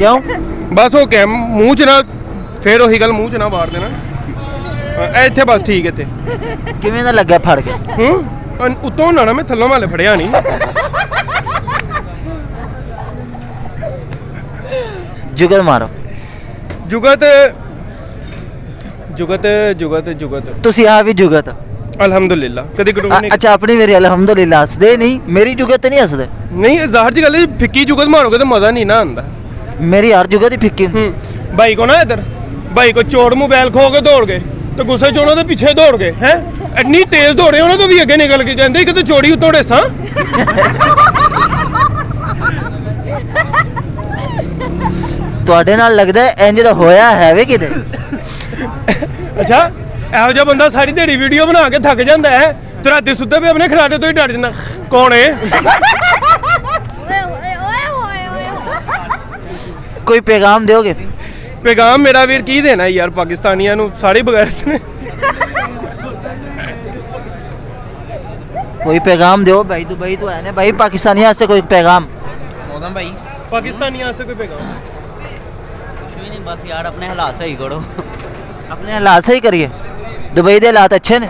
क्यों? बस हो क्या मूँह च ना फिर वही गल मूँह च ना मार देना इत्थे बस ठीक है किवें दा लग्या फड़ के? उत्तों होना ना मैं थल्लों माले फड़िया नहीं जुगत मारो जुगत जुगत जुगत जुगत तुसी आप ही जुगत अल्हम्दुलिल्लाह कदी कटोर नहीं अच्छा अपनी मेरी अल्हम्दुलिल्लाह हसदे नहीं मेरी जुगत नहीं हसदे नहीं ज़ाहिर जी गल है फिक्की जुगत मारोगे तो मज़ा नहीं ना आंदा मेरी हर जुगत ही फिक्की भाई को ना इधर भाई को चोर मोबाइल खो के दौड़ गए तो गुस्से च उन्होंने पीछे दौड़ गए हैं इतनी तेज दौड़े उन्होंने तो भी अगे निकल के जाते कि तो चोरी उतोड़े सा ਤੁਹਾਡੇ ਨਾਲ ਲੱਗਦਾ ਇੰਜ ਦਾ ਹੋਇਆ ਹੈ ਵੇ ਕਿਤੇ ਅੱਛਾ ਇਹੋ ਜਿਹਾ ਬੰਦਾ ਸਾਰੀ ਦਿਹਾੜੀ ਵੀਡੀਓ ਬਣਾ ਕੇ ਥੱਕ ਜਾਂਦਾ ਹੈ ਤੇ ਰਾਤੀ ਸੁੱਤੇ ਪਏ ਆਪਣੇ ਖਰਾਟੇ ਤੋਂ ਹੀ ਡਰ ਜਾਂਦਾ ਕੌਣ ਹੈ ਕੋਈ ਪੈਗਾਮ ਦਿਓਗੇ ਪੈਗਾਮ ਮੇਰਾ ਵੀਰ ਕੀ ਦੇਣਾ ਯਾਰ ਪਾਕਿਸਤਾਨੀਆਂ ਨੂੰ ਸਾਰੇ ਬਗੈਰਤ ਨੇ कोई पैगाम दो भाई तो है ना भाई पाकिस्तानियों से कोई पैगाम मौसम भाई पाकिस्तानियों से कोई पैगाम कुछ भी नहीं बस यार अपने हालात सही करो अपने हालात सही करिए दुबई के हालात अच्छे ने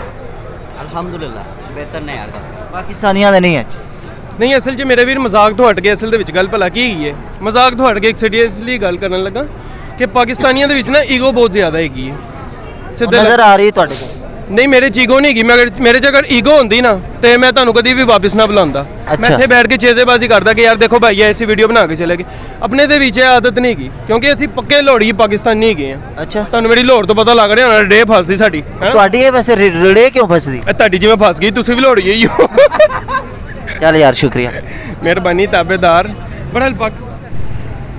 अल्हम्दुलिल्लाह बेहतर ने यार पाकिस्तानियों के नहीं है नहीं असल च मेरे वीर मजाक तो हट के असल दे विच गल भला की है मजाक तो हट के एक सीरियसली गल करन लगा कि पाकिस्तानियों दे विच ना ईगो बहुत ज़्यादा हैगी है नज़र आ रही है तुहाडे को नहीं मेरे च ईगो नहीं हैगी मेरे च अगर ईगो होंदी ना तो मैं तुहानू कभी भी वापस ना बुलांदा मैं इत्थे बैठ के चेजेबाजी करदा कि यार देखो भाई ऐसी वीडियो बना के चले गए अपने दे विच आदत नहीं हैगी क्योंकि असीं पक्के लोहड़ी पाकिस्तानी हैगे हैं अच्छा तुहानू मेरी लोहड़ तो पता लग रहा होना रे फसदी साडी तुहाडी वैसे रे क्यों फसदी तुहाडी जिवें फस गई तुसीं भी लोहड़ी ही हो चल यार शुक्रिया मेहरबानी ताबेदार बड़ा हल्पक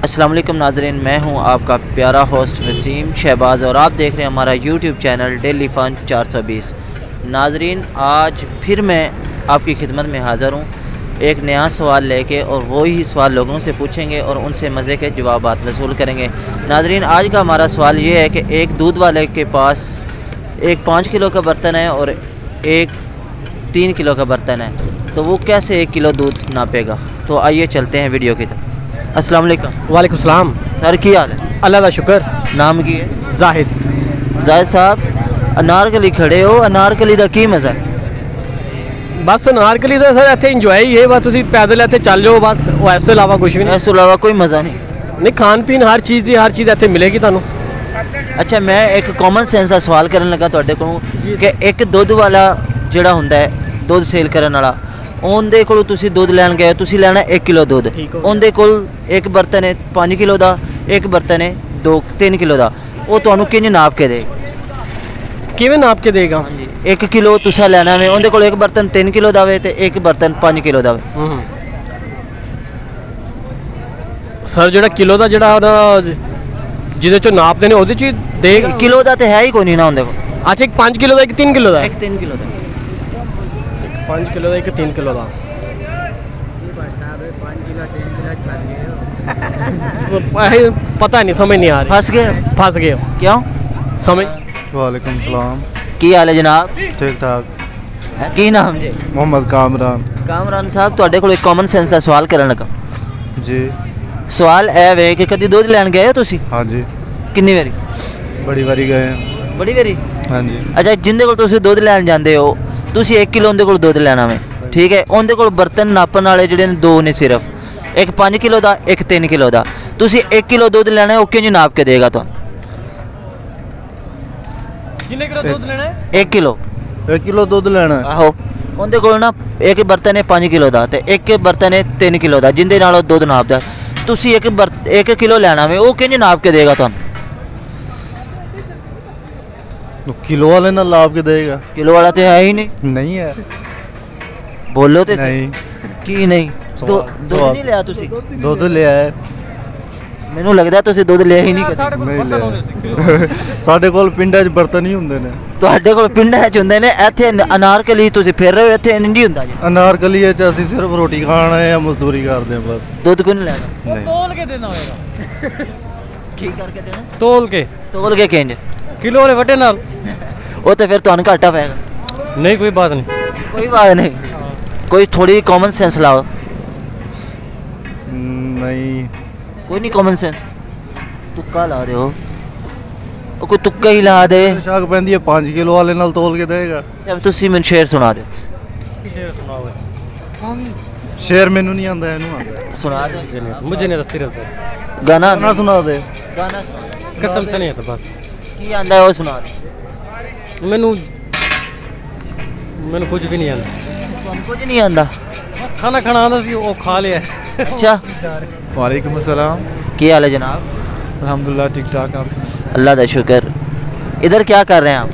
अस्सलाम वालेकुम नाजरीन मैं हूं आपका प्यारा होस्ट वसीम शहबाज और आप देख रहे हैं हमारा यूट्यूब चैनल डेली फन 420 नाजरीन आज फिर मैं आपकी खिदमत में हाज़िर हूं एक नया सवाल लेके और वही सवाल लोगों से पूछेंगे और उनसे मज़े के जवाब वसूल करेंगे नाजरीन आज का हमारा सवाल ये है कि एक दूध वाले के पास एक 5 किलो का बर्तन है और एक 3 किलो का बर्तन है तो वो कैसे 1 किलो दूध नापेगा तो आइए चलते हैं वीडियो की तरफ अस्सलाम वालेकुम वालेकुम सलाम सर की हाल है अल्लाह का शुक्र नाम की है जाहिद जाहिद साहब अनारकली खड़े हो अनारकली का की मज़ा है बस अनारकली का सर इतने इंजॉय ही है बस तुम पैदल इतने चल जाओ बस वो इस अलावा कुछ भी नहीं इस अलावा कोई मज़ा नहीं खान पीन हर चीज़ की हर चीज़ इतने मिलेगी तुहानू अच्छा मैं एक कॉमन सेंस का सवाल करन लगा तुहाडे कोलों कि एक दुध वाला जिहड़ा हुंदा है दुध सेल करन वाला ਉਹਦੇ ਕੋਲ ਤੁਸੀਂ ਦੁੱਧ ਲੈਣ ਗਏ ਤੁਸੀਂ ਲੈਣਾ 1 ਕਿਲੋ ਦੁੱਧ ਉਹਦੇ ਕੋਲ ਇੱਕ ਬਰਤਨ ਹੈ 5 ਕਿਲੋ ਦਾ ਇੱਕ ਬਰਤਨ ਹੈ 3 ਕਿਲੋ ਦਾ ਉਹ ਤੁਹਾਨੂੰ ਕਿੰਜ ਨਾਪ ਕੇ ਦੇਗਾ ਕਿਵੇਂ ਨਾਪ ਕੇ ਦੇਗਾ ਹਾਂਜੀ 1 ਕਿਲੋ ਤੁਸੀਂ ਲੈਣਾ ਵੇ ਉਹਦੇ ਕੋਲ ਇੱਕ ਬਰਤਨ 3 ਕਿਲੋ ਦਾ ਵੇ ਤੇ ਇੱਕ ਬਰਤਨ 5 ਕਿਲੋ ਦਾ ਵੇ ਸਰ ਜਿਹੜਾ ਕਿਲੋ ਦਾ ਜਿਹੜਾ ਉਹਦਾ ਜਿਹਦੇ ਚੋਂ ਨਾਪਦੇ ਨੇ ਉਹਦੇ ਚ ਦੇਗਾ ਕਿਲੋ ਦਾ ਤੇ ਹੈ ਹੀ ਕੋਈ ਨਹੀਂ ਨਾ ਉਹਦੇ ਕੋਲ ਅੱਛਾ ਇੱਕ 5 ਕਿਲੋ ਦਾ ਇੱਕ 3 ਕਿਲੋ ਦਾ ਇੱਕ 3 ਕਿਲੋ ਦਾ 5 किलो का एक 3 किलो का पता नहीं समझ नहीं आ रही फंस गए क्यों समझ वालेकुम सलाम की हाल है जनाब ठीक ठाक की नाम जी मोहम्मद कामरान साहब तुहाडे कोल एक कॉमन सेंस दा सवाल करन लगा जी सवाल है वे कि कदी दुध लैन गए हो तुसी हाँ जी कितनी बारी बड़ी बारी गए हैं बड़ी बारी हाँ जी अच्छा जिंदे कोल तुसी दुध लैन जांदे हो तुसी 1 किलो उनके कोल दुध लेना वे ठीक है उनके कोल बर्तन नापन वाले जिहड़े ने 2 ने सिर्फ एक 5 किलो का एक 3 किलो का तुसी 1 किलो दुध लेना है वो किंज नाप के देगा तुहानू कितने किलो दूध लेना है 1 किलो दूध लेना है आहो उनके कोल ना एक बर्तन है 5 किलो का ते एक बर्तन है 3 किलो का जिंदे नाल दुध नापदा तुसी एक किलो लेना वे वो किंज नाप के देगा तुहानू तो किलो वाले ना लाभ के देगा किलो वाला तो है ही नहीं है बोलो तो नहीं की नहीं दूध नहीं लिया तुसी दूध ले आए ਮੈਨੂੰ ਲੱਗਦਾ ਤੁਸੀਂ ਦੁੱਧ ਲਿਆ ਹੀ ਨਹੀਂ ਕਦੇ ਨਹੀਂ ਲਿਆ ਸਾਡੇ ਕੋਲ ਪਿੰਡਾਂ 'ਚ ਬਰਤਨ ਹੀ ਹੁੰਦੇ ਨੇ ਤੁਹਾਡੇ ਕੋਲ ਪਿੰਡਾਂ 'ਚ ਹੁੰਦੇ ਨੇ ਇੱਥੇ ਅਨਾਰਕਲੀ ਤੁਸੀਂ ਫਿਰ ਰਹੇ ਹੋ ਇੱਥੇ ਨਹੀਂ ਹੁੰਦਾ ਜੀ ਅਨਾਰਕਲੀ 'ਚ ਅਸੀਂ ਸਿਰਫ ਰੋਟੀ ਖਾਣ ਆਏ ਆ ਮਜ਼ਦੂਰੀ ਕਰਦੇ ਆ ਬਸ ਦੁੱਧ ਕਿਉਂ ਨਹੀਂ ਲੈਣਾ ਤੋਲ ਕੇ ਦੇਣਾ ਹੋਏਗਾ ਕੀ ਕਰਕੇ ਦੇਣਾ ਤੋਲ ਕੇ ਕਿੰਜ ਕਿਲੋ ਵਾਲੇ ਵੱਡੇ ਨਾਲ ਉਹ ਤੇ ਫਿਰ ਤੁਹਾਨੂੰ ਘਾਟਾ ਪਏਗਾ नहीं कोई बात नहीं कोई बात नहीं कोई थोड़ी कॉमन सेंस लाओ नहीं कोई नहीं कॉमन सेंस तुक्का ला रहे हो? ਉਹ ਕੋਈ ਤੁੱਕਾ ਹੀ ਲਾ ਦੇ। ਸ਼ੱਕ ਪੈਂਦੀ ਹੈ 5 ਕਿਲੋ ਵਾਲੇ ਨਾਲ ਤੋਲ ਕੇ ਦੇਗਾ। ਜਦ ਤੁਸੀਂ ਮੈਨੂੰ ਸ਼ੇਰ ਸੁਣਾ ਦਿਓ। ਸ਼ੇਰ ਮੈਨੂੰ ਨਹੀਂ ਆਉਂਦਾ, ਇਹਨੂੰ ਆਉਂਦਾ। ਸੁਣਾ ਦੇ। मुझे नहीं रस्सी रहता ਗਾਣਾ ਗਾਣਾ ਸੁਣਾ ਦੇ। ਗਾਣਾ ਸੁਣਾ ਦੇ। कसम से नहीं आता बस ਕੀ ਆਂਦਾ ਉਹ ਸੁਣਾ ਦੇ। मैनू मैनू कुछ भी नहीं आता ਤੁਹਾਨੂੰ ਕੁਝ ਨਹੀਂ ਆਂਦਾ? खाना खाना आंदा सी वो खा लिया अच्छा। वालेकुम अस्सलाम। ਕੀ ਹਾਲ ਹੈ जनाब? अल्हम्दुलिल्लाह ठीक ठाक। आप अल्लाह का शुक्र। इधर क्या कर रहे हैं आप?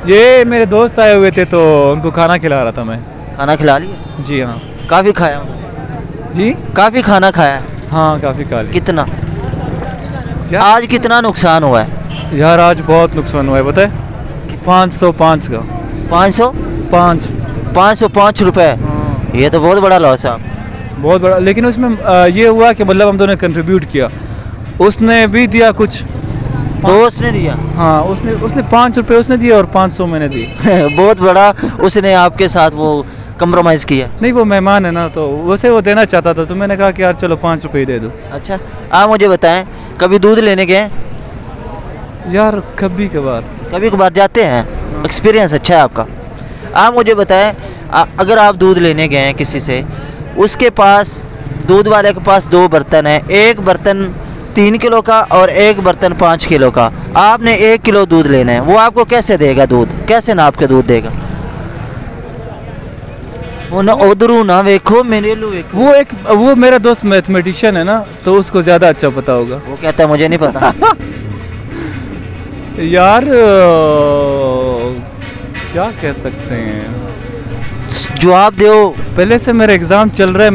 ये मेरे दोस्त आए हुए थे तो उनको खाना खिला रहा था मैं। खाना खिला लिया? जी हाँ। काफ़ी खाया? जी काफ़ी खाना खाया? हाँ काफ़ी खा लिया। कितना? क्या? आज कितना नुकसान हुआ है? यार आज बहुत नुकसान हुआ है पता है। 505 का 500? 505 रुपए। ये तो बहुत बड़ा लॉस है। बहुत बड़ा। लेकिन उसमें ये हुआ कि मतलब हम दोनों ने कंट्रीब्यूट किया, उसने भी दिया कुछ। दोस्त ने दिया? हाँ उसने 5 रुपये उसने दिए और 500 मैंने दिए। बहुत बड़ा उसने आपके साथ वो कंप्रोमाइज़ किया? नहीं वो मेहमान है ना तो वैसे वो देना चाहता था तो मैंने कहा कि यार चलो 5 रुपये दे दो। अच्छा आप मुझे बताएं, कभी दूध लेने गए? यार कभी कभार जाते हैं। एक्सपीरियंस अच्छा है आपका। आप मुझे बताएं, अगर आप दूध लेने गए हैं किसी से, उसके पास दूध वाले के पास 2 बर्तन है, एक बर्तन 3 किलो का और एक बर्तन 5 किलो का, आपने 1 किलो दूध लेना है, वो आपको कैसे देगा? दूध कैसे नाप के दूध देगा? वो ना उधरू ना देखो मेरे लो देखो। वो मेरा दोस्त मैथमेटिशियन है ना तो उसको ज़्यादा अच्छा पता होगा। वो कहता है मुझे नहीं पता। यार क्या कह सकते हैं, जवाब दो। पहले से मेरे एग्जाम चल रहे हैं,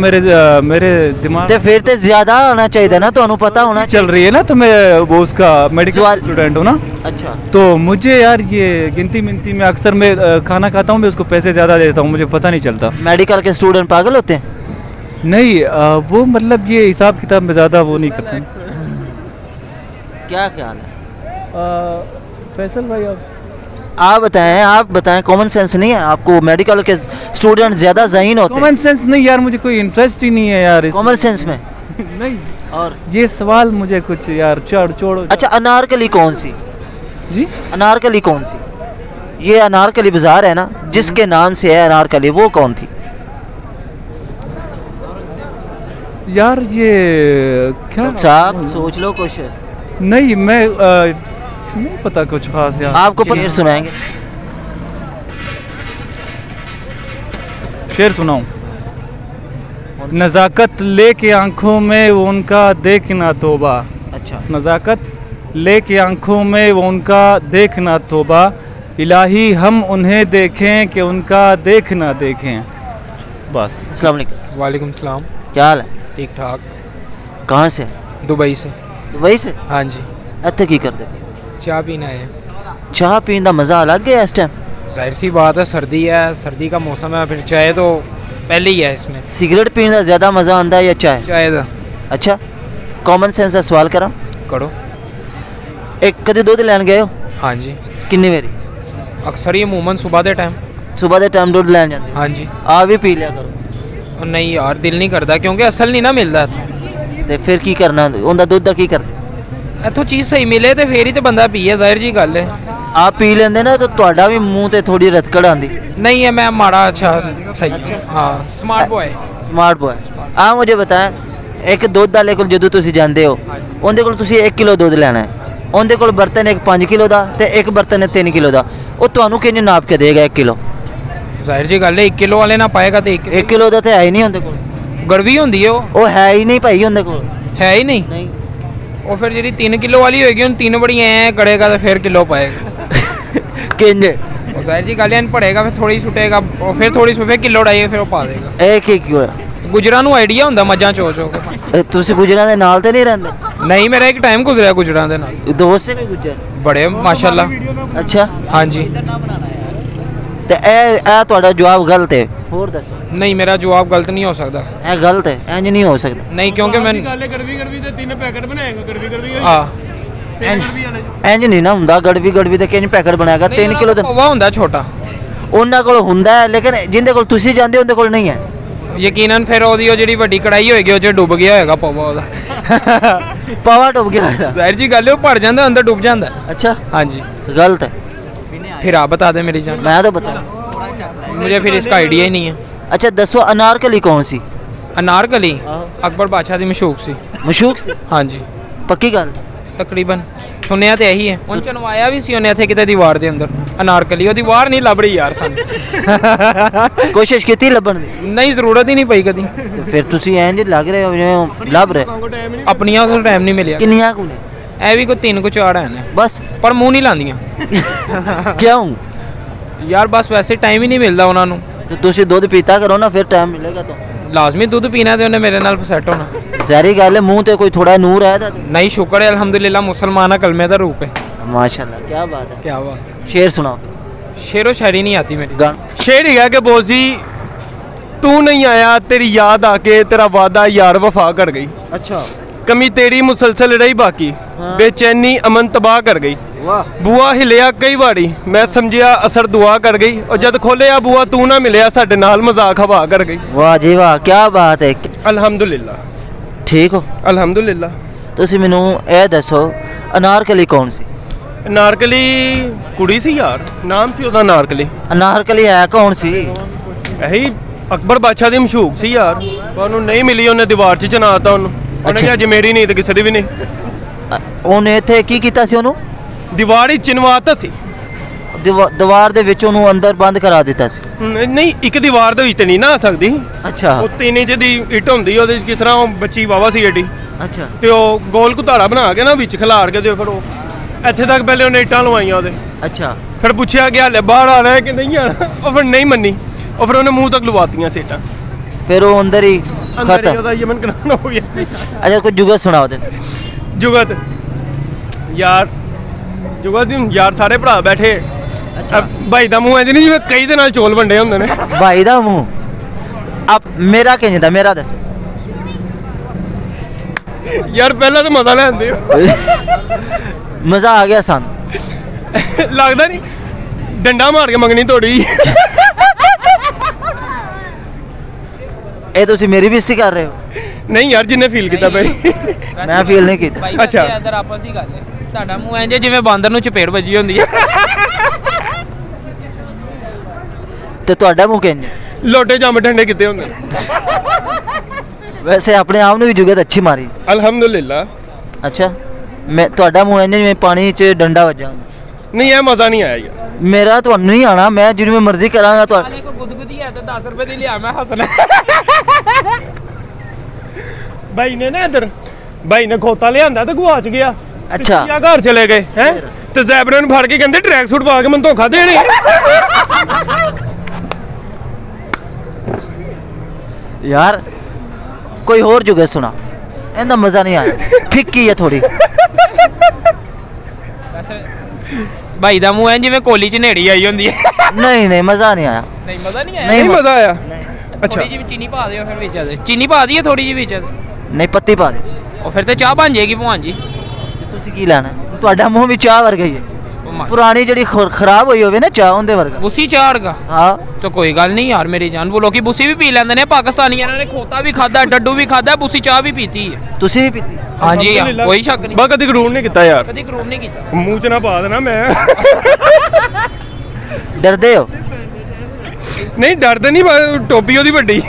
मेरे दिमाग ते फिर तो ज़्यादा आना चाहिए था ना, तो पता होना चल रही है ना तो मैं वो उसका मेडिकल सवाल- स्टूडेंट हूँ ना। अच्छा तो मुझे यार ये गिनती मिनती में अक्सर मैं खाना खाता हूँ, मैं उसको पैसे ज़्यादा देता हूँ, मुझे पता नहीं चलता। मेडिकल के स्टूडेंट पागल होते हैं? नहीं वो मतलब ये हिसाब किताब में ज़्यादा वो नहीं करते। क्या ख्याल है? फैसल भाई आप बताएं कॉमन सेंस नहीं है आपको? मेडिकल के स्टूडेंट ज़्यादा ज़हीन होते हैं। कॉमन सेंस नहीं यार, मुझे कोई इंटरेस्ट ही नहीं है यार कॉमन सेंस में नहीं। और ये सवाल मुझे कुछ यार छोड़ो। अच्छा अनारकली कौन सी? जी अनारकली कौन सी? ये अनारकली बाजार है ना जिसके नाम से है अनारकली, वो कौन थी? यार ये क्या साहब सोच लो कुछ। नहीं मैं नहीं पता कुछ खास यार। आपको शेर सुनाएंगे? शेर सुनाऊं? नज़ाकत लेके आंखों में वो उनका देखना तोबा। अच्छा नज़ाकत लेके आंखों में वो उनका देखना तोबा, इलाही हम उन्हें देखें कि उनका देखना देखें। बस। अस्सलाम वालेकुम। वालेकुम सलाम। क्या हाल है? ठीक ठाक। कहाँ से? दुबई से। दुबई से? हाँ जी। इत्थे की करते? चाय पीना है। चाह पीने का मज़ा अलग है इस टाइम। जाहिर सी बात है, सर्दी है, सर्दी का मौसम है, फिर चाय तो पहले ही है इसमें। सिगरेट पीने का ज़्यादा मज़ा आता है या चाय? चाय का। अच्छा कॉमन सेंस का सवाल करा करो। एक कदे दुध लैन गए हो? हाँ जी। कितनी बारी? अक्सर ही अमूमन सुबह के टाइम। सुबह के टाइम दुध लैन जाते? हाँ जी। आ भी पी लिया करो। और नहीं यार दिल नहीं करता क्योंकि असल नहीं ना मिलता इत्थों। ते फिर की करना उनका दुध का की करना? इत्थों चीज़ सही मिले तो फिर ही तो बंदा पिए, जाहिर जी गल है। आप पी लेंदे ना तो ਤੁਹਾਡਾ भी मुंह ते थोड़ी रतकड़ आंदी। नहीं है मैं माड़ा अच्छा सही हूँ। हाँ स्मार्ट बॉय। Smart boy. आप मुझे बताएं, एक दुध वाले को जो तुसी जांदे हो ਉਹਦੇ ਕੋਲ ਤੁਸੀਂ 1 ਕਿਲੋ ਦੁੱਧ ਲੈਣਾ ਹੈ, ਉਹਦੇ ਕੋਲ ਬਰਤਨ ਇੱਕ 5 ਕਿਲੋ ਦਾ ਤੇ ਇੱਕ ਬਰਤਨ ਹੈ 3 ਕਿਲੋ ਦਾ, ਉਹ ਤੁਹਾਨੂੰ ਕਿੰਨੇ ਨਾਪ ਕੇ ਦੇਗਾ 1 ਕਿਲੋ? जाहिर जी गल है 1 किलो वाले ना पाएगा तो 1 1 ਕਿਲੋ ਦਾ ਤੇ ਹੈ ਹੀ ਨਹੀਂ ਉਹਦੇ ਕੋਲ। गड़वी होंदी है ਉਹ ਹੈ ਹੀ ਨਹੀਂ ਭਾਈ ਉਹਦੇ ਕੋਲ। है ही नहीं। नहीं और फिर जी 3 किलो वाली होगी उन 3 बड़ी ऐ करेगा तो फिर किलो पाएगा। किंजे और जाहिर जी गालियाँ पड़ेगा फिर थोड़ी छुटेगा और फिर थोड़ी फिर किलो डाइए फिर वो पा देगा। एक ही क्यों? गुजरा नू आइडिया होंदा मज्जां चो चो के। ਤੁਸੀਂ ਗੁਜਰਾਂ ਦੇ ਨਾਲ ਤੇ ਨਹੀਂ ਰਹਿੰਦੇ? नहीं मेरा एक टाइम गुजरा गुजरा दे नाल। ਦੋਸਤ ਸੇ ਕੋਈ ਗੁਜਰ? बड़े माशाल्लाह। अच्छा हाँ जी। ਤੇ ਇਹ ਤੁਹਾਡਾ ਜਵਾਬ ਗਲਤ ਹੈ। ਹੋਰ ਦੱਸੋ। नहीं मेरा जवाब गलत नहीं हो सकता। ਇਹ ਗਲਤ ਹੈ, ਇੰਜ ਨਹੀਂ ਹੋ ਸਕਦਾ। नहीं क्योंकि मैं ਗੜਵੀ ਦੇ 3 ਪੈਕਟ ਬਣਾਏਗਾ ਗੜਵੀ हाँ ਇੰਜ ਨਹੀਂ ਨਾ ਹੁੰਦਾ। ਗੜਵੀ ਤੇ ਕਿੰਨੇ ਪੈਕਟ ਬਣਾਏਗਾ? 3 ਕਿਲੋ ਤੇ पौवा होंदा छोटा। ਉਹਨਾਂ ਕੋਲ ਹੁੰਦਾ ਹੈ, ਲੇਕਿਨ ਜਿੰਦੇ ਕੋਲ ਤੁਸੀਂ ਜਾਂਦੇ ਉਹਦੇ ਕੋਲ ਨਹੀਂ ਹੈ। ਯਕੀਨਨ ਫਿਰ ਉਹਦੀ ਉਹ ਜਿਹੜੀ ਵੱਡੀ ਕੜਾਈ ਹੋਏਗੀ ਉਹ 'ਚ ਡੁੱਬ ਗਿਆ ਹੋਏਗਾ ਪਵਾ ਉਹਦਾ। पावा डूब गया है। ਜ਼ਾਹਿਰ ਜੀ ਗੱਲ ਹੈ ਉਹ ਭਰ ਜਾਂਦਾ ਅੰਦਰ ਡੁੱਬ ਜਾਂਦਾ। अच्छा ਹਾਂਜੀ गलत है, फिर आप बता दें मेरी जान, मैं तो बताऊँ। मुझे फिर इसका आइडिया ही नहीं है। अच्छा दसो अनारकली कौन सी? अनारकली अकबर बादशाह दी मशूक सी। मशूक सी? हाँ जी पक्की गल? तकरीबन सुनिया तो यही है। उन चनवाया भी सी उन्हें थे किते दीवार दे अंदर अनारकली, वो दीवार नहीं लभ रही यार सन। कोशिश की लभन दी? नहीं जरूरत ही नहीं पई कदी। ते फिर तुसी इंज लग रहे हो जिवें लभ रहे। अपनियां को टाइम नहीं मिलिया। किन्नियां को ने? ऐ भी कोई 3 को 4 हैं बस, पर मुंह नहीं लांदियां। क्यों यार बस वैसे टाइम ही नहीं मिलता उन्होंने। तो तुसी दूध पीता करो ना, फिर टाइम मिलेगा तो। लाजमी दूध पीना तो उन्हें मेरे नाल सेट होना। ज़ाहिर गल है मुंह ते कोई थोड़ा नूर है तो। नहीं शुक्र है अल्हम्दुलिल्लाह मुसलमान है, कलमे का रूप है। माशाल्लाह क्या बात है। क्या बात। शेर सुनाओ। शेरो शायरी नहीं आती मेरी। गान शेर ही है कि बोजी तू नहीं आया, तेरी याद आके तेरा वादा यार वफा कर गई। अच्छा कमी तेरी मुसलसल रही बाकी, हाँ। बेचैनी अमन तबाह कर गई। वाह ਬੂਆ ਹਿਲਿਆ ਕਈ ਵਾਰੀ, ਮੈਂ ਸਮਝਿਆ ਅਸਰ ਦੁਆ ਕਰ ਗਈ, ਔਰ ਜਦ ਖੋਲਿਆ ਬੂਆ ਤੂੰ ਨਾ ਮਿਲਿਆ, ਸਾਡੇ ਨਾਲ ਮਜ਼ਾਕ ਹਵਾ ਕਰ ਗਈ। वाह जी वाह क्या बात है। ਅਲਹਮਦੁਲਿਲਾ ठीक हो। ਅਲਹਮਦੁਲਿਲਾ। ਤੁਸੀਂ ਮੈਨੂੰ ਇਹ ਦੱਸੋ ਅਨਾਰਕਲੀ ਕੌਣ ਸੀ? ਨਾਰਕਲੀ ਕੁੜੀ ਸੀ ਯਾਰ, ਨਾਮ ਸੀ ਉਹਦਾ ਨਾਰਕਲੀ। ਅਨਾਰਕਲੀ ਹੈ ਕੌਣ ਸੀ? ਇਹੀ ਅਕਬਰ ਬਾਦਸ਼ਾਹ ਦੀ ਮਸ਼ੂਕ ਸੀ ਯਾਰ, ਪਰ ਉਹਨੂੰ ਨਹੀਂ ਮਿਲੀ, ਉਹਨੇ ਦੀਵਾਰ 'ਚ ਚਨਾਤਾ ਉਹਨੂੰ। ਉਹਨੇ ਕਿਹਾ ਜੇ ਮੇਰੀ ਨਹੀਂ ਤੇ ਕਿਸੇ ਦੀ ਵੀ ਨਹੀਂ। ਉਹਨੇ ਇੱਥੇ ਕੀ ਕੀਤਾ ਸੀ? ਉਹਨੂੰ ਦੀਵਾਰ ਹੀ ਚਿਨਵਾਤਾ ਸੀ। ਦੀਵਾਰ ਦੇ ਵਿੱਚ ਉਹਨੂੰ ਅੰਦਰ ਬੰਦ ਕਰਾ ਦਿੱਤਾ ਸੀ? ਨਹੀਂ ਇੱਕ ਦੀਵਾਰ ਦੇ ਵਿੱਚ ਨਹੀਂ ਨਾ ਆ ਸਕਦੀ। ਅੱਛਾ ਉਹ 3 ਇੰਚ ਦੀ ਇੱਟ ਹੁੰਦੀ, ਉਹਦੇ 'ਚ ਕਿਸ ਤਰ੍ਹਾਂ ਉਹ ਬੱਚੀ ਵਾਵਾ ਸੀ ਏਡੀ, ਅੱਛਾ ਤੇ ਉਹ ਗੋਲ ਘੁਤਾੜਾ ਬਣਾ ਕੇ ਨਾ ਵਿੱਚ ਖਿਲਾਰ ਕੇ ਤੇ ਫਿਰ ਉਹ ਇੱਥੇ ਤੱਕ ਪਹਿਲੇ ਉਹਨੇ ਇੱਟਾਂ ਲਵਾਈਆਂ ਉਹਦੇ। ਅੱਛਾ ਫਿਰ ਪੁੱਛਿਆ ਕਿ ਹਲੇ ਬਾਹਰ ਆ ਰਿਹਾ ਕਿ ਨਹੀਂ ਆਣਾ, ਉਹ ਫਿਰ ਨਹੀਂ ਮੰਨੀ, ਉਹ ਫਿਰ ਉਹਨੇ ਮੂੰਹ ਤੱਕ ਲਵਾਤੀਆਂ ਸੀ ਇੱਟਾਂ। ਫਿਰ ਉਹ ਅੰਦਰ ਹੀ ਅੰਦਰ ਹੀ ਖਤਮ। ਉਹਦਾ ਯਮਨ ਕਰਾਣਾ ਹੋ ਗਿਆ ਸੀ। ਅੱਛਾ ਕੋਈ ਜੁਗਤ ਸੁਣਾਓ ਤੇ। ਜੁਗਤ ਯਾਰ, ਜੁਗਤ ਦੀ ਯਾਰ ਸਾਰੇ ਭਰਾ ਬੈਠੇ। ਭਾਈ ਦਾ ਮੂੰਹ ਐ ਨਹੀਂ ਜਿਵੇਂ ਕਈ ਦੇ ਨਾਲ ਚੋਲ ਵੰਡੇ ਹੁੰਦੇ ਨੇ। ਭਾਈ ਦਾ ਮੂੰਹ ਆਪ ਮੇਰਾ ਕਿੰਜ ਦਾ? ਮੇਰਾ ਦੱਸੋ। ਯਾਰ ਪਹਿਲਾਂ ਤਾਂ ਮਜ਼ਾ ਲੈਂਦੇ ਹੋ। ਮਜ਼ਾ ਆ ਗਿਆ ਸਾਨੂੰ। ਲੱਗਦਾ ਨਹੀਂ ਡੰਡਾ ਮਾਰ ਕੇ ਮੰਗਣੀ ਤੋੜੀ। ਇਹ ਤੁਸੀਂ ਮੇਰੀ ਬੇਇੱਜ਼ਤੀ ਕਰ ਰਹੇ ਹੋ? ਨਹੀਂ ਯਾਰ ਜਿੰਨੇ ਫੀਲ ਕੀਤਾ ਭਾਈ। ਮੈਂ ਫੀਲ ਨਹੀਂ ਕੀਤਾ। ਭਾਈ ਅੱਛਾ। ਅੱਛਾ ਇਧਰ ਆਪਸ ਦੀ ਗੱਲ ਹੈ, ਤੁਹਾਡਾ ਮੂੰਹ ਇੰਜ ਜਿਵੇਂ ਬਾਂਦਰ ਨੂੰ ਚਪੇੜ ਵੱਜੀ ਹੁੰਦੀ ਹੈ। ਤੇ ਤੁਹਾਡਾ ਮੂੰਹ ਕਿੰਜ? ਲੋਟੇ ਜੰਮ ਠੰਡੇ ਕਿਤੇ ਹੁੰਦੇ। ਵੈਸੇ ਆਪਣੇ ਆਪ ਨੂੰ ਵੀ ਜੁਗਤ ਅੱਛੀ ਮਾਰੀ। ਅਲਹਮਦੁਲਿਲਾ। ਅੱਛਾ ਮੈਂ ਤੁਹਾਡਾ ਮੂੰਹ ਇੰਜ ਜਿਵੇਂ ਪਾਣੀ 'ਚ ਡੰਡਾ ਵੱਜਾ। ਨਹੀਂ ਇਹ ਮਜ਼ਾ ਨਹੀਂ ਆਇਆ ਯਾਰ। ਮੇਰਾ ਤੁਹਾਨੂੰ ਨਹੀਂ ਆਣਾ, ਮੈਂ ਜਿਵੇਂ ਮਰਜ਼ੀ ਕਰਾਂਗਾ। ਤੁਹਾਡਾ ਵਾਲੇ ਕੋ ਗੁਦਗੁਦੀ ਹੈ ਤਾਂ 10 ਰੁਪਏ ਦੀ ਲਿਆ ਮੈਂ ਹੱਸਣਾ। ਭਾਈ ਨੇ ਨਾ ਇੱਧਰ ਭਾਈ ਨੇ ਖੋਤਾ ਲਿਆਂਦਾ ਤੇ ਗੁਆਚ ਗਿਆ। ਅੱਛਾ। ਪਿੱਛੇ ਘਰ ਚਲੇ ਗਏ ਹੈ ਤੇ ਜ਼ੈਬਰੇ ਨੂੰ ਫੜ ਕੇ ਕਹਿੰਦੇ ਟਰੈਕ ਸੂਟ ਪਾ ਕੇ ਮੈਨੂੰ ਧੋਖਾ ਦੇਣੇ। ਯਾਰ ਕੋਈ ਹੋਰ ਜੁਗਤ ਸੁਣਾ, ਇਹਦਾ ਮਜ਼ਾ ਨਹੀਂ ਆਇਆ। ਫਿੱਕੀ ਹੈ ਥੋੜੀ। ਵੈਸੇ ਭਾਈ ਦਾ ਮੂੰਹ ਐ ਜਿਵੇਂ ਕੋਲੀ 'ਚ ਨੇੜੀ ਆਈ ਹੁੰਦੀ ਹੈ। ਨਹੀਂ ਨਹੀਂ ਮਜ਼ਾ ਨਹੀਂ ਆਇਆ। ਨਹੀਂ ਮਜ਼ਾ ਨਹੀਂ ਆਇਆ। ਨਹੀਂ ਨਹੀਂ ਮਜ਼ਾ ਆਇਆ। ਅੱਛਾ ਥੋੜੀ ਜਿਹੀ ਚੀਨੀ ਪਾ ਦਿਓ ਫਿਰ ਵਿੱਚ ਇਹਦੇ। ਚੀਨੀ ਪਾ ਦਈਏ ਥੋੜੀ ਜਿਹੀ ਵਿੱਚ ਇਹਦੇ। ਨਹੀਂ ਪੱਤੀ ਪਾ ਦੇ। ਉਹ ਫਿਰ ਤੇ ਚਾਹ ਬਣ ਜਾਏਗੀ ਭਵਾਨ ਜੀ। ਤੇ ਤੁਸੀਂ ਕੀ ਲੈਣਾ? ਤੁਹਾਡਾ ਮੂੰਹ ਵੀ ਚਾਹ ਵਰਗਾ ਹੀ ਹੈ। ਉਹ ਮਾ- ਪੁਰਾਣੀ ਜਿਹੜੀ ਖਰਾਬ ਹੋਈ ਹੋਵੇ ਨਾ ਚਾਹ, ਉਹਦੇ ਵਰਗਾ। ਬੁੱਸੀ ਚਾੜਗਾ ਹਾਂ ਤਾਂ ਕੋਈ ਗੱਲ ਨਹੀਂ ਯਾਰ ਮੇਰੀ ਜਾਨ। ਉਹ ਲੋਕੀ ਬੁੱਸੀ ਵੀ ਪੀ ਲੈਂਦੇ ਨੇ, ਪਾਕਿਸਤਾਨੀਆਂ ਨੇ ਖੋਤਾ ਵੀ ਖਾਦਾ, ਡੱਡੂ ਵੀ ਖਾਦਾ, ਬੁੱਸੀ ਚਾਹ ਵੀ ਪੀਤੀ ਹੈ। ਤੁਸੀਂ ਵੀ ਪੀਤੀ? ਹਾਂਜੀ ਯਾਰ ਕੋਈ ਸ਼ੱਕ ਨਹੀਂ। ਬਾ ਕਦੀ ਗਰੂਰ ਨਹੀਂ ਕੀਤਾ ਯਾਰ। ਕਦੀ ਗਰੂਰ ਨਹੀਂ ਕੀਤਾ। ਮੂੰਹ 'ਚ ਨਾ ਪਾ ਦੇਣਾ ਮੈਂ। ਡਰਦੇ ਹੋ? ਨਹੀਂ ਡਰਦੇ ਨਹੀਂ, ਟੋਪੀ ਉਹਦੀ ਵੱਡੀ।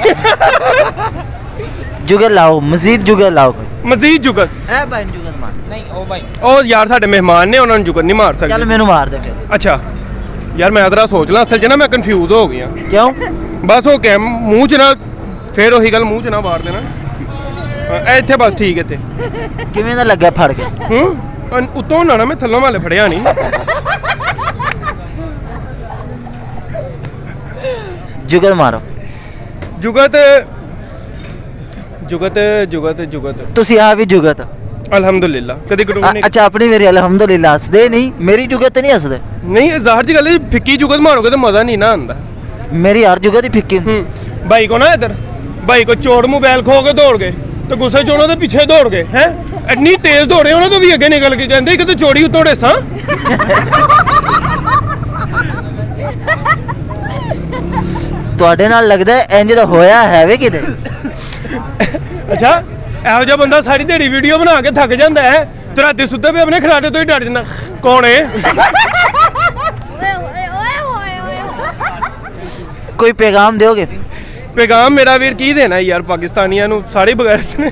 ਜੁਗਤ ਲਾਓ, ਮਜ਼ੀਦ ਜੁਗਤ ਲਾਓ। ਮਜ਼ੀਦ ਜੁਗਤ। ਐ ਭਾਈ ਜੁਗਤ ਮਾਰ। ਨਹੀਂ ਉਹ ਭਾਈ ਉਹ ਯਾਰ ਸਾਡੇ ਮਹਿਮਾਨ ਨੇ, ਉਹਨਾਂ ਨੂੰ ਜੁਗਤ ਨਹੀਂ ਮਾਰ ਚੱਲ ਸਕਦੇ। ਮੈਨੂੰ ਮਾਰ ਦੇ ਫਿਰ। ਅੱਛਾ ਯਾਰ ਮੈਂ ਅਦਰਾ ਸੋਚ ਲਾਂ, ਅਸਲ 'ਚ ਨਾ ਮੈਂ ਕਨਫਿਊਜ਼ ਹੋ ਗਿਆ। ਕਿਉਂ? ਬਸ ਉਹ ਕਹਿ ਮੂੰਹ 'ਚ ਨਾ, ਫੇਰ ਉਹੀ ਗੱਲ ਮੂੰਹ 'ਚ ਨਾ ਮਾਰ ਦੇਣਾ। ਇੱਥੇ ਬਸ ਠੀਕ ਇੱਥੇ। ਕਿਵੇਂ ਦਾ ਲੱਗਾ ਫੜ ਕੇ? ਉੱਤੋਂ ਨਾ ਮੈਂ ਥੱਲੋਂ ਵਾਲੇ ਫੜਿਆ ਨਹੀਂ। ਜੁਗਤ ਮਾਰੋ। ਜੁਗਤ ਜੁਗਤ ਜੁਗਤ ਜੁਗਤ। ਤੁਸੀਂ ਆ ਵੀ ਜੁਗਤ? ਅਲਹਮਦੁਲਿਲਾ। ਕਦੀ ਗਰੂਰ ਨਹੀਂ। ਅੱਛਾ ਆਪਣੀ ਮੇਰੀ ਅਲਹਮਦੁਲਿਲਾ ਹੱਸਦੇ ਨਹੀਂ, ਮੇਰੀ ਜੁਗਤ ਤੇ ਨਹੀਂ ਹੱਸਦੇ। ਨਹੀਂ ਇਹ ਜ਼ਾਹਰ ਜੀ ਗੱਲ ਹੈ, ਫਿੱਕੀ ਜੁਗਤ ਮਾਰੋਗੇ ਤਾਂ ਮਜ਼ਾ ਨਹੀਂ ਨਾ ਆਉਂਦਾ। ਮੇਰੀ ਹਰ ਜੁਗਤ ਹੀ ਫਿੱਕੀ ਹੁੰਦੀ। ਭਾਈ ਕੋ ਨਾ ਇੱਧਰ ਭਾਈ ਕੋ ਚੋਰ ਮੋਬਾਈਲ ਖੋ ਕੇ ਦੌੜ ਗਏ ਤੇ ਗੁੱਸੇ 'ਚ ਉਹਨਾਂ ਦੇ ਪਿੱਛੇ ਦੌੜ ਗਏ ਹੈ। ਇੰਨੀ ਤੇਜ਼ ਦੌੜੇ ਉਹਨਾਂ ਤੋਂ ਵੀ ਅੱਗੇ ਨਿਕਲ ਕੇ ਜਾਂਦੇ ਕਿਤੇ ਚੋਰੀ ਉਤੋੜੇ ਸਾਂ। ਤੁਹਾਡੇ ਨਾਲ ਲੱਗਦਾ ਹੈ ਇੰਜ ਦਾ ਹੋਇਆ ਹੈ ਵੇ ਕਿਤੇ। ਅੱਛਾ ਇਹੋ ਜਿਹਾ ਬੰਦਾ ਸਾਰੀ ਦਿਹਾੜੀ ਵੀਡੀਓ ਬਣਾ ਕੇ ਥੱਕ ਜਾਂਦਾ ਹੈ ਤੇ ਰਾਤੀ ਸੁੱਤੇ ਪਏ ਆਪਣੇ ਖਰਾਟੇ ਤੋਂ ਹੀ ਡਰ ਜਾਂਦਾ। ਕੌਣ ਹੈ? ਕੋਈ ਪੈਗਾਮ ਦਿਓਗੇ? ਪੈਗਾਮ ਮੇਰਾ ਵੀਰ ਕੀ ਦੇਣਾ ਯਾਰ, ਪਾਕਿਸਤਾਨੀਆਂ ਨੂੰ ਸਾਰੇ ਬਗੈਰਤ ਨੇ।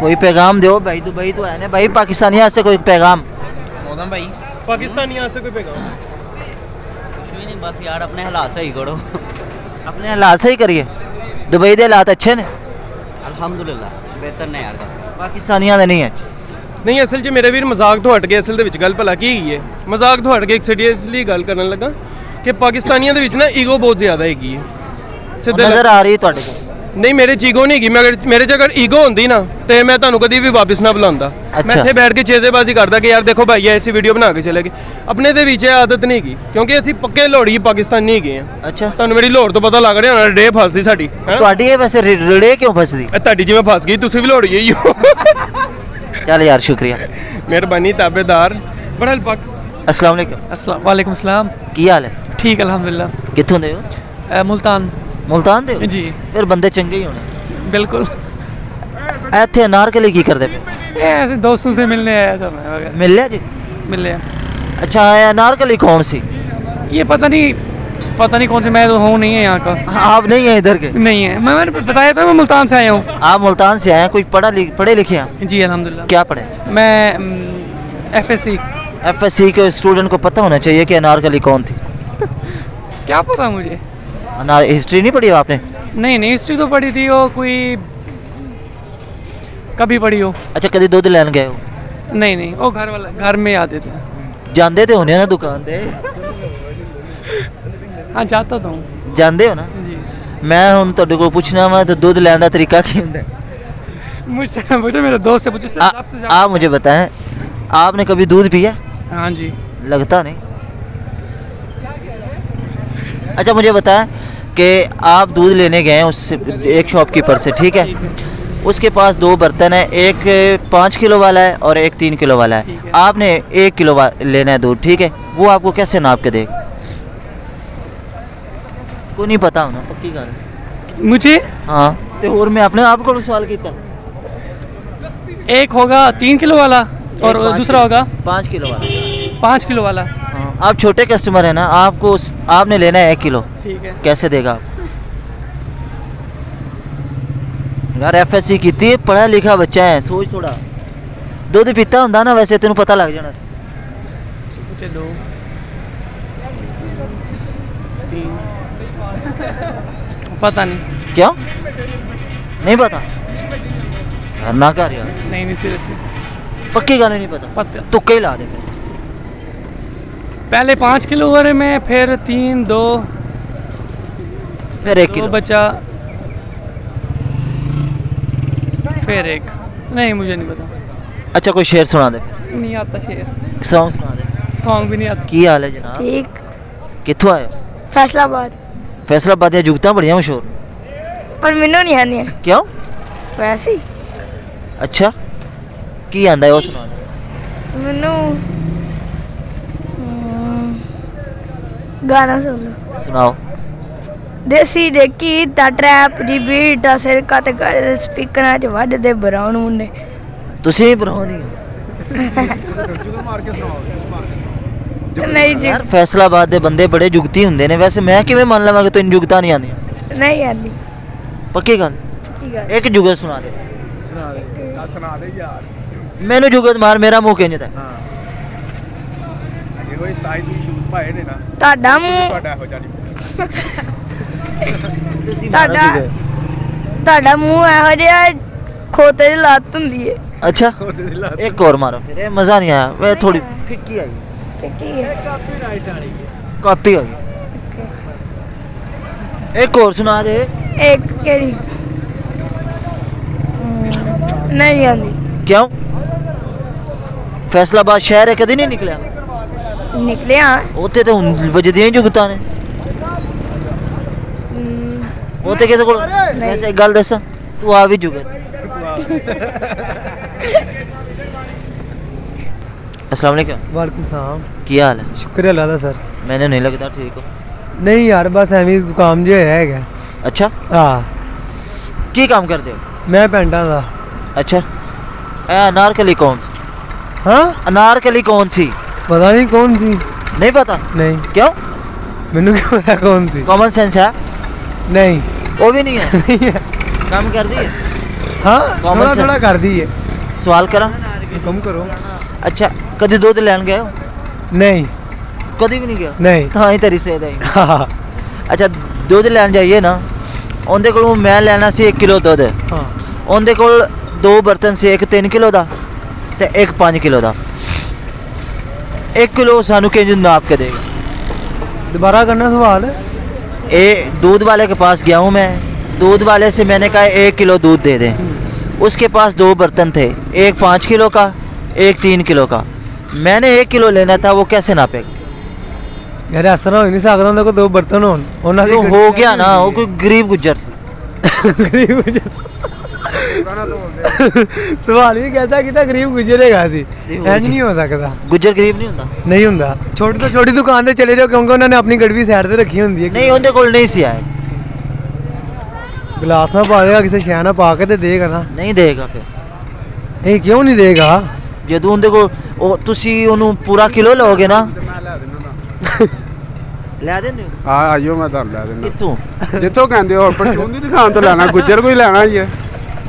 कोई पैगाम दो भाई, दुबई तो है ना भाई, पाकिस्तानियों से कोई पैगाम। मौसम भाई पाकिस्तानियों से कोई पैगाम? कुछ भी नहीं, बस यार अपने हालात सही करो। अपने हालात सही करिए। दुबई के हालात अच्छे ने अल्हम्दुलिल्लाह, बेहतर ने यार। पाकिस्तानियों के नहीं है। नहीं असल च मेरे वीर मजाक तो हट के असल दे विच गल भला की है, मजाक तो हट के एक सीरियसली गल करन लगा कि पाकिस्तानियों दे विच ना ईगो बहुत ज़्यादा हैगी है। नज़र आ रही है तुहाडे को? नहीं मेरे च ईगो नहीं हैगी। मेरे च अगर ईगो होंदी ना तो मैं तुहानू कदी भी वापस ना बुलांदा। मैं इत्थे बैठ के चेजेबाजी करदा कि यार देखो भाई ऐसी वीडियो बना के चले गए। अपने दे विच आदत नहीं हैगी क्योंकि असीं पक्के लोहड़ी पाकिस्तानी हैगे हैं। अच्छा तुहानू मेरी लोहड़ तो पता लग रहा होना रे फसदी साडी। तुहाडी ये वैसे रे क्यों फसदी? तुहाडी जिवें फस गई तुसीं भी लोहड़ी ही हो। चल यार शुक्रिया, मेहरबानी ताबेदार। बड़ा पाक। अस्सलाम वालेकुम। वालेकुम सलाम। की हाल है? ठीक अल्हम्दुलिल्लाह। कित्थों दे हो? मुल्तान। मुल्तान दे हो? जी फिर बंदे चंगे ही होने। बिल्कुल। ਇੱਥੇ ਅਨਾਰਕਲੀ ਕੀ ਕਰਦੇ ਪਏ? ऐसे दोस्तों से मिलने आया था मैं वगैरह। मिल लिया जी? मिल लिया। अच्छा अनारकली कौन सी? ये पता नहीं कौन से, मैं तो हूँ नहीं है यहाँ का। आप नहीं है इधर के? नहीं है, मैंने बताया था मैं मुल्तान से आया हूँ। आप मुल्तान से आए हैं? कोई पढ़े लिखे हैं? जी अल्हम्दुलिल्लाह। क्या पढ़े? मैं FSC। FSC के स्टूडेंट को पता होना चाहिए कि अनारकली कौन थी। क्या पता मुझे, हिस्ट्री नहीं पढ़ी हो आपने? नहीं हिस्ट्री तो पढ़ी थी, वो कोई कभी पढ़ी हो। अच्छा कभी दूध लैन गए हो? नहीं वो घर में आते थे। जाते तो होने ना दुकान पे? हाँ जाता तो हूँ। जानते हो ना? जी। मैं हुण तुहाडे कोल पुछना वा तो दूध लैन दा तरीका की हुंदा है? मुझे मेरे दोस्त से पूछो। आप मुझे बताएं, आपने कभी दूध पिया? हाँ जी। लगता नहीं। अच्छा मुझे बताएं कि आप दूध लेने गए हैं उससे एक शॉपकीपर से, ठीक है? उसके पास दो बर्तन है, एक 5 किलो वाला है और एक 3 किलो वाला है। आपने 1 किलो लेना है दूध, ठीक है? वो आपको कैसे नाप के देगा? को नहीं पता होना पक्की गल। मुझे हाँ तो और मैं अपने आप को सवाल किया। एक होगा 3 किलो वाला और दूसरा होगा 5 किलो वाला। 5 किलो वाला। हाँ आप छोटे कस्टमर है ना, आपने लेना है 1 किलो, ठीक है? कैसे देगा आप? यार FSC की थी, पढ़ा लिखा बच्चा है, सोच थोड़ा। दूध पीता होंदा ना वैसे तेन पता लग जाना। चलो 3 पता नहीं। क्यों नहीं पता? यार ना कर यार, नहीं सीरियसली पक्की गल नहीं पता, तुक्का ही ला दे। पहले 5 किलो वाले में, फिर 3 2 फिर 1 किलो बचा, फिर 1। नहीं मुझे नहीं पता। अच्छा कोई शेर सुना दे। नहीं आता शेर, सॉन्ग सुना दे। सॉन्ग भी नहीं आता। की हाल है जनाब? ठीक। कित्थों आए? फैसलाबाद। फैसलाबाद दी जुगतां बड़ियां मशहूर, पर मैनू नहीं आनी है। क्यों? वैसे ही अच्छा की आंदा है वो सुना दे। मैनू गाना सुन लो। सुनाओ। देसी देखी ता ट्रैप दी बीट आ सिर कट कर स्पीकरां च वड्डदे बराउन मुंडे। तुसी भी बरौनी हो? नहीं जी यार फैसलाबाद दे बंदे बड़े जुगती हुंदे ने, वैसे मैं किवें मान लवां कि तैनूं जुगतां नहीं आंदियां? नहीं आनी। पक्की गल? ठीक है। एक जुगत सुना दे। सुना दे यार। मैनू जुगत मार, मेरा मुंह किंज दा है? ਅਜੇ ਹੋਏ 27 ਦੀ ਸ਼ੂਟ ਪਾਏ ਨੇ ਨਾ ਤੁਹਾਡਾ ਮੂੰਹ ਤੁਹਾਡਾ ਹੋ ਜਾਣੀ। ਤੁਸੀਂ ਮਾਰੋ ਤੁਹਾਡਾ जुगत। ਤੁਹਾਡਾ ਮੂੰਹ ਇਹੋ ਜਿਹਾ ਖੋਤੇ ਦੀ ਲੱਤ ਹੁੰਦੀ ਹੈ। अच्छा एक और मारो फिर, मज़ा नहीं आया, वह थोड़ी फिक्की आई, ठीक है। कॉपी आ गई। एक और सुना दे। एक केड़ी नहीं आनी। क्यों? फैसलाबाद शहर है, कभी नहीं निकलिया? निकले हाँ। उत्थे तो वजदियां ही जुगतां ने। उत्थे किसे कोल वैसे एक गल दस, तू आ भी जुगत अस्सलाम वालेकुम। वालेकुम सलाम। ਕੀ ਹਾਲ ਹੈ? शुक्र अल्लाह दा सर। ਮੈਨੂੰ ਨਹੀਂ ਲੱਗਦਾ ਠੀਕ ਹੋ। नहीं यार बस एवं जुकाम जो है। अच्छा हाँ ਕੀ ਕੰਮ ਕਰਦੇ ਹੋ? मैं पेंडा दा। अच्छा ਇਹ अनारकली कौन सी? हाँ अनारकली कौन सी? पता नहीं कौन सी। नहीं पता? नहीं क्यों? मैनू क्या पता कौन सी। कॉमन सेंस है? नहीं वो भी नहीं है। काम कर दी है? हाँ Common थोड़ा sense। थोड़ा कर दी है। सवाल करा? कम करो। अच्छा कभी दूध लैन गए हो? नहीं कभी भी नहीं गया? नहीं। हाँ ही तेरी सेहत है। हाँ अच्छा ਦੁੱਧ ਲੈਣ ਜਾਈਏ ਨਾ ਉਹਦੇ ਕੋਲੋਂ ਮੈਂ ਲੈਣਾ ਸੀ 1 ਕਿਲੋ ਦੁੱਧ। हाँ ਉਹਦੇ ਕੋਲ 2 ਬਰਤਨ ਸੀ, ਇੱਕ 3 ਕਿਲੋ ਦਾ ਤੇ ਇੱਕ 5 ਕਿਲੋ ਦਾ। 1 किलो सानू किंज नाप के देगा? दोबारा करना सवाल। ए दूध वाले के पास गया हूँ मैं, दूध वाले से मैंने कहा 1 किलो दूध दे दें। उसके पास 2 बर्तन थे, एक 5 किलो का, एक 3 किलो का। मैंने 1 किलो लेना था, वो कैसे नापेगा? यार ऐसा हो ही नहीं सकता उनके को 2 बर्तन हो। हो गया ना, वो कोई गरीब गुजर से। सवाल ही कहता कि गरीब गुजरेगा सी, इंज नहीं हो सकता। गुजर गरीब नहीं होता? नहीं होता। छोटी तो छोटी दुकान से चले जाओ क्योंकि उन्होंने अपनी गड़वी साइड से रखी होंगी है। नहीं उनके कोल नहीं सी आए। गिलास ना पा देगा, किसी शै ना पा के तो देगा ना। नहीं देगा फिर। ये क्यों नहीं देगा? ਜਦੋਂ ਉਹਦੇ ਕੋਲ ਉਹ ਤੁਸੀਂ ਉਹਨੂੰ ਪੂਰਾ ਕਿਲੋ ਲਓਗੇ ਨਾ ਲੈ ਦਿੰਦੇ ਹੋ? ਆ ਆਇਓ ਮੈਂ ਤੁਹਾਨੂੰ ਲੈ ਦਿੰਦਾ। ਕਿੱਥੋਂ? ਜਿੱਥੋਂ ਕਹਿੰਦੇ ਹੋ ਪਰਚੂਨ ਦੀ ਦੁਕਾਨ ਤੋਂ ਲੈਣਾ, ਗੁੱਜਰ ਕੋਈ ਲੈਣਾ ਹੀ ਹੈ।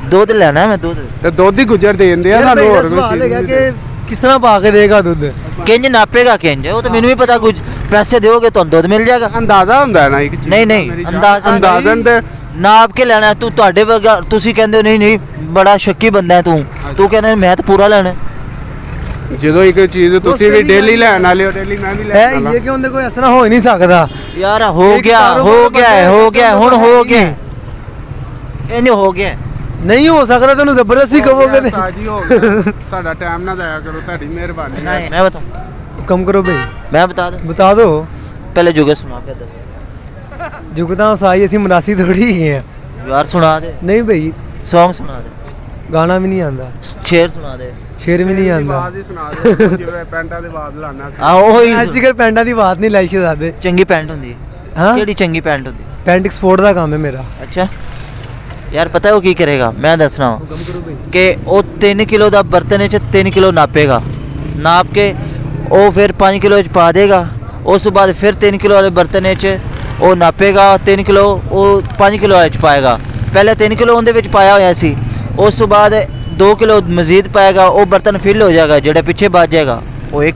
ਦੁੱਧ ਲੈਣਾ ਮੈਂ ਦੁੱਧ ਤੇ ਦੁੱਧ ਹੀ ਗੁੱਜਰ ਦੇ ਦਿੰਦੇ ਆ ਸਾਨੂੰ, ਹੋਰ ਕੋਈ ਚੀਜ਼ ਨਹੀਂ। कि किस तरह पा के देगा दूध? ਕਿੰਜ ਨਾਪੇਗਾ ਕਿੰਜ? ਉਹ ਤਾਂ ਮੈਨੂੰ ਵੀ ਪਤਾ, ਕੁਝ ਪੈਸੇ ਦਿਓਗੇ ਤੁਹਾਨੂੰ ਦੁੱਧ ਮਿਲ ਜਾਏਗਾ। ਅੰਦਾਜ਼ਾ ਹੁੰਦਾ ਹੈ ਨਾ ਇੱਕ ਚੀਜ਼। ਨਹੀਂ ਨਹੀਂ ਅੰਦਾਜ਼ਨ ਤੇ ਨਾਪ ਕੇ ਲੈਣਾ। ਤੂੰ ਤੁਹਾਡੇ ਵਰਗਾ ਤੁਸੀਂ ਕਹਿੰਦੇ ਹੋ ਨਹੀਂ ਨਹੀਂ ਬੜਾ ਸ਼ੱਕੀ ਬੰਦਾ ਹੈ ਤੂੰ ਕਹਿੰਦਾ ਮੈਂ ਤਾਂ ਪੂਰਾ ਲੈਣਾ। ਜਦੋਂ ਇੱਕ ਚੀਜ਼ ਤੁਸੀਂ ਵੀ ਡੇਲੀ ਲੈਣ ਵਾਲੇ ਹੋ, ਡੇਲੀ ਮੈਂ ਵੀ ਲੈਣ ਵਾਲਾ। ये कि उनके कोई ऐसा हो ही नहीं सकता ਯਾਰ ਹੋ ਗਿਆ ਹੁਣ ਹੋ ਗਿਆ ਇਹਨੇ ਹੋ ਗਿਆ। नहीं हो सकता तेन जबरदस्ती कहोगे नहीं। ਸਾਜੀ ਹੋ ਗਿਆ, ਸਾਡਾ ਟਾਈਮ ਨਾ ਜ਼ਾਇਆ ਕਰੋ, ਤੁਹਾਡੀ ਮਿਹਰਬਾਨੀ। नहीं मैं बताऊँ? कम करो भाई। मैं बता दूँ? बता दो। पहले जुगे सुना के दस जुगता साई ऐसी मनासी थोड़ी ही है यार। सुना दे। नहीं भाई सॉन्ग सुना दे। गाना भी नहीं आता, शेर सुना दे। शेर भी नहीं आता। ਆਵਾਜ਼ ਹੀ ਸੁਣਾ ਦਿਓ, ਜਿਵੇਂ ਪੈਂਟਾਂ ਦੇ ਆਵਾਜ਼ ਲਾਣਾ ਸੀ। ਆਹ ਉਹੀ अजकल पेंटा की बात नहीं लाई शहजादे। ਚੰਗੀ ਪੈਂਟ ਹੁੰਦੀ ਹੈ। हाँ ਕਿਹੜੀ ਚੰਗੀ ਪੈਂਟ ਹੁੰਦੀ? पेंट एक्सपोर्ट का काम है मेरा। ਅੱਛਾ ਯਾਰ ਪਤਾ ਉਹ ਕੀ ਕਰੇਗਾ? ਮੈਂ ਦੱਸਣਾ ਕਿ ਉਹ 3 ਕਿਲੋ ਦਾ ਬਰਤਨ ਵਿੱਚ 3 ਕਿਲੋ ਨਾਪੇਗਾ, ਨਾਪ ਕੇ ਉਹ ਫਿਰ 5 ਕਿਲੋ ਵਿੱਚ ਪਾ ਦੇਗਾ। ਉਸ ਤੋਂ ਬਾਅਦ ਫਿਰ 3 ਕਿਲੋ ਵਾਲੇ ਬਰਤਨ ਵਿੱਚ ਉਹ ਨਾਪੇਗਾ, 3 ਕਿਲੋ ਉਹ 5 ਕਿਲੋ ਵਿੱਚ ਪਾਏਗਾ। ਪਹਿਲੇ 3 ਕਿਲੋ ਉਹਦੇ ਵਿੱਚ ਪਾਇਆ ਹੋਇਆ ਸੀ, ਉਸ ਤੋਂ ਬਾਅਦ 2 ਕਿਲੋ ਮਜ਼ੀਦ ਪਾਏਗਾ, ਉਹ ਬਰਤਨ ਫਿਲ ਹੋ ਜਾਏਗਾ, ਜਿਹੜਾ ਪਿੱਛੇ ਬਚ ਜਾਏਗਾ ਉਹ 1